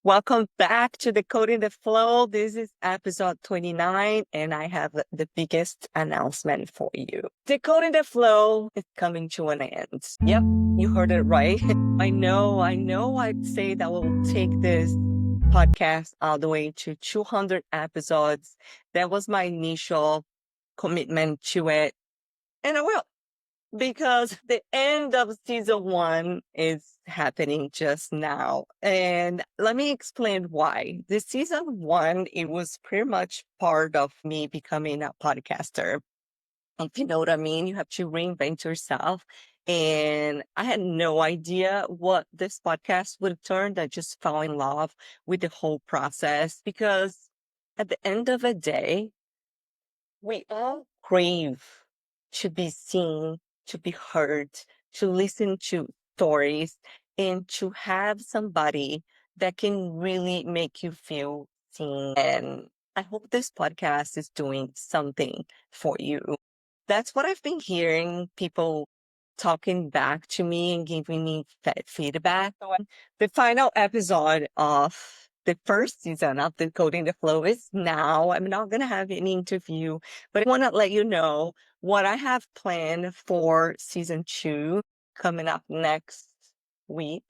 Welcome back to Decoding the Flow. This is episode 29, and I have the biggest announcement for you. Decoding the Flow is coming to an end. Yep, you heard it right. I know I'd say that we'll take this podcast all the way to 200 episodes. That was my initial commitment to it, and I will because the end of season one is happening just now. And let me explain why. The season one, it was pretty much part of me becoming a podcaster. If you know what I mean, you have to reinvent yourself. And I had no idea what this podcast would turn. I just fell in love with the whole process because at the end of the day, we all crave to be seen, to be heard, to listen to stories, and to have somebody that can really make you feel seen. And I hope this podcast is doing something for you. That's what I've been hearing people talking back to me and giving me feedback. The final episode of the first season of Decoding the Flow is now. I'm not going to have any interview, but I want to let you know what I have planned for season two coming up next week.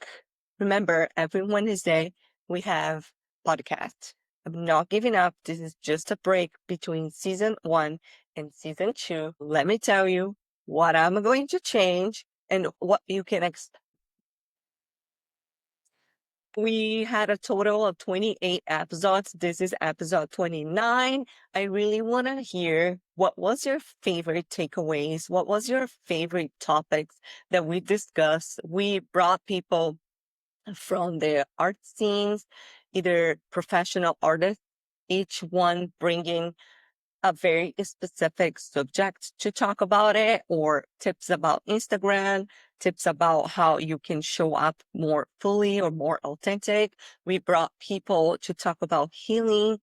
Remember, every Wednesday we have podcast. I'm not giving up. This is just a break between season one and season two. Let me tell you what I'm going to change and what you can expect. We had a total of 28 episodes. This is episode 29. I really want to hear what was your favorite takeaways? What was your favorite topics that we discussed? We brought people from the art scenes, either professional artists, each one bringing a very specific subject to talk about it, or tips about Instagram, tips about how you can show up more fully or more authentic. We brought people to talk about healing.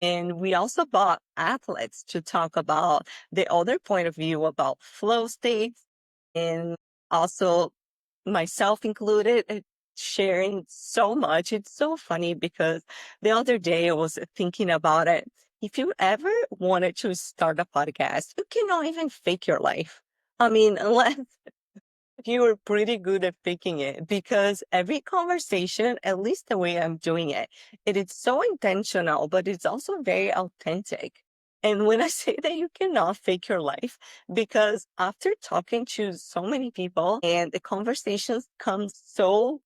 And we also brought athletes to talk about the other point of view about flow states, and also myself included, sharing so much. It's so funny because the other day I was thinking about it. If you ever wanted to start a podcast, you cannot even fake your life. I mean, unless you were pretty good at faking it, because every conversation, at least the way I'm doing it, it is so intentional, but it's also very authentic. And when I say that you cannot fake your life, because after talking to so many people and the conversations come so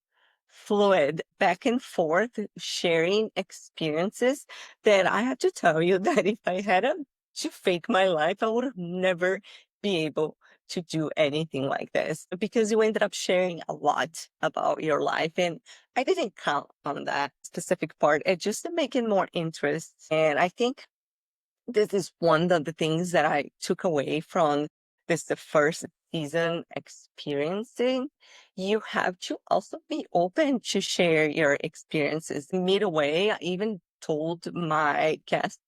fluid back and forth, sharing experiences, that I have to tell you that if I had to fake my life, I would have never be able to do anything like this, because you ended up sharing a lot about your life. And I didn't count on that specific part. It just to make it more interest. And I think this is one of the things that I took away from this the first season experiencing. You have to also be open to share your experiences. Midway, I even told my guests,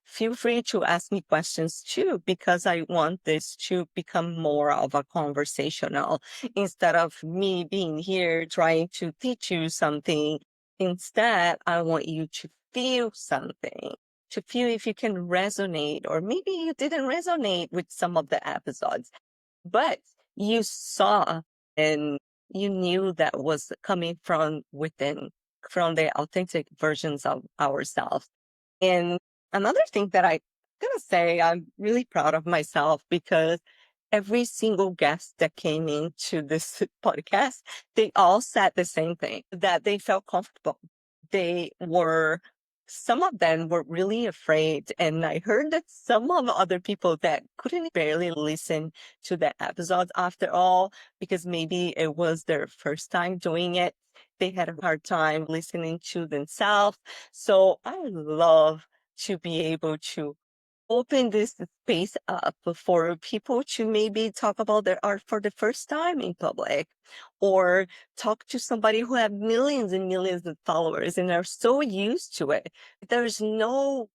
feel free to ask me questions too, because I want this to become more of a conversational instead of me being here trying to teach you something. Instead, I want you to feel something, to feel if you can resonate, or maybe you didn't resonate with some of the episodes, but you saw and you knew that was coming from within, from the authentic versions of ourselves. And another thing that I gotta say, I'm really proud of myself because every single guest that came into this podcast, they all said the same thing, that they felt comfortable. They were, some of them were really afraid. And I heard that some of the other people that couldn't barely listen to the episodes after all, because maybe it was their first time doing it, they had a hard time listening to themselves. So I love to be able to open this space up for people to maybe talk about their art for the first time in public, or talk to somebody who have millions and millions of followers and are so used to it. There's no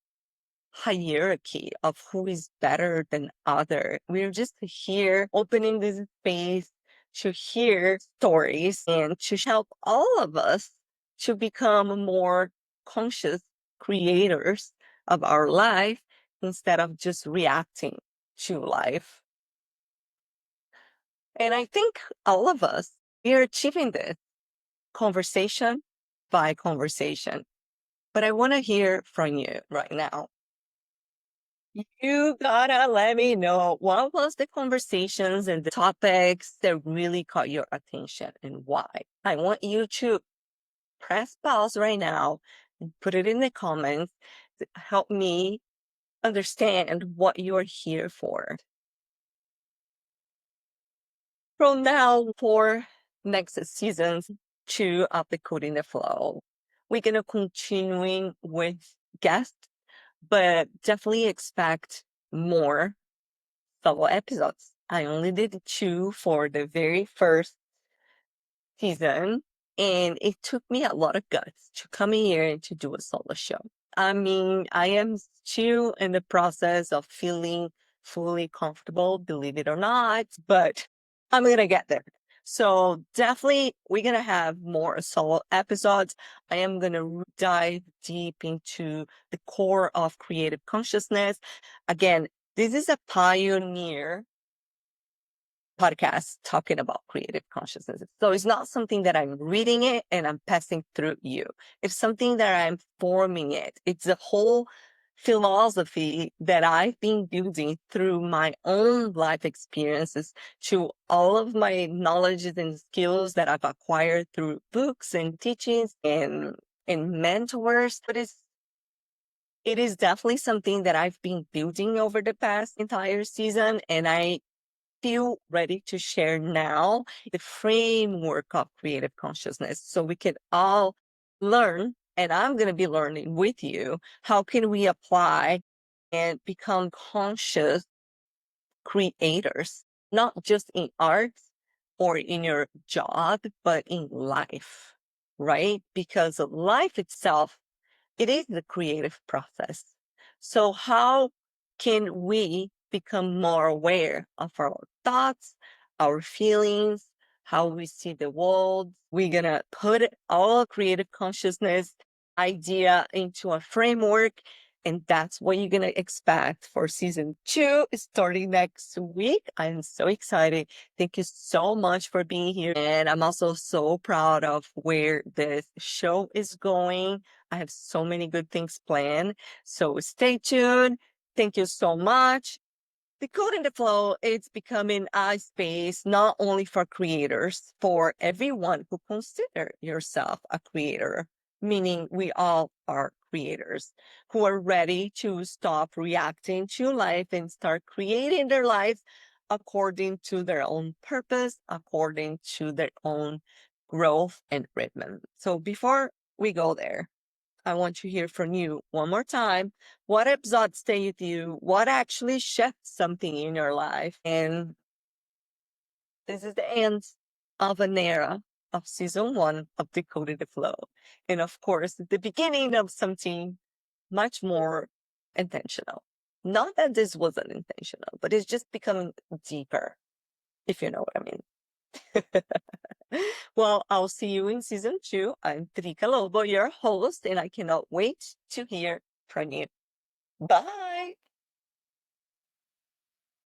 hierarchy of who is better than other. We're just here opening this space to hear stories and to help all of us to become more conscious creators of our life instead of just reacting to life. And I think all of us, we are achieving this conversation by conversation. But I want to hear from you right now. You gotta let me know what was the conversations and the topics that really caught your attention and why. I want you to press pause right now and put it in the comments to help me understand what you're here for. From now for next season 2 of Decoding the Flow, we're gonna continuing with guests, but definitely expect more solo episodes. I only did 2 for the very first season, and it took me a lot of guts to come here and to do a solo show. I mean, I am still in the process of feeling fully comfortable, believe it or not, but I'm gonna get there. So definitely we're gonna have more solo episodes. I am gonna dive deep into the core of creative consciousness. Again, this is a pioneer podcast talking about creative consciousness. So it's not something that I'm reading it and I'm passing through you. It's something that I'm forming it. It's a whole philosophy that I've been building through my own life experiences to all of my knowledges and skills that I've acquired through books and teachings and mentors. But it is definitely something that I've been building over the past entire season, and I feel ready to share now the framework of creative consciousness so we can all learn, and I'm going to be learning with you, how can we apply and become conscious creators, not just in art or in your job, but in life, right? Because life itself, it is the creative process. So how can we become more aware of our thoughts, our feelings, how we see the world? We're gonna put all creative consciousness idea into a framework, and that's what you're gonna expect for season 2 starting next week. I'm so excited. Thank you so much for being here. And I'm also so proud of where this show is going. I have so many good things planned. So stay tuned. Thank you so much. Decoding the Flow, it's becoming a space not only for creators, for everyone who consider yourself a creator, meaning we all are creators who are ready to stop reacting to life and start creating their lives according to their own purpose, according to their own growth and rhythm. So before we go there, I want to hear from you one more time. What episode stayed with you? What actually shifts something in your life? And this is the end of an era of season 1 of Decoding the Flow. And of course, the beginning of something much more intentional. Not that this wasn't intentional, but it's just becoming deeper, if you know what I mean. Well, I'll see you in season 2. I'm Drica Lobo, your host, and I cannot wait to hear from you. Bye.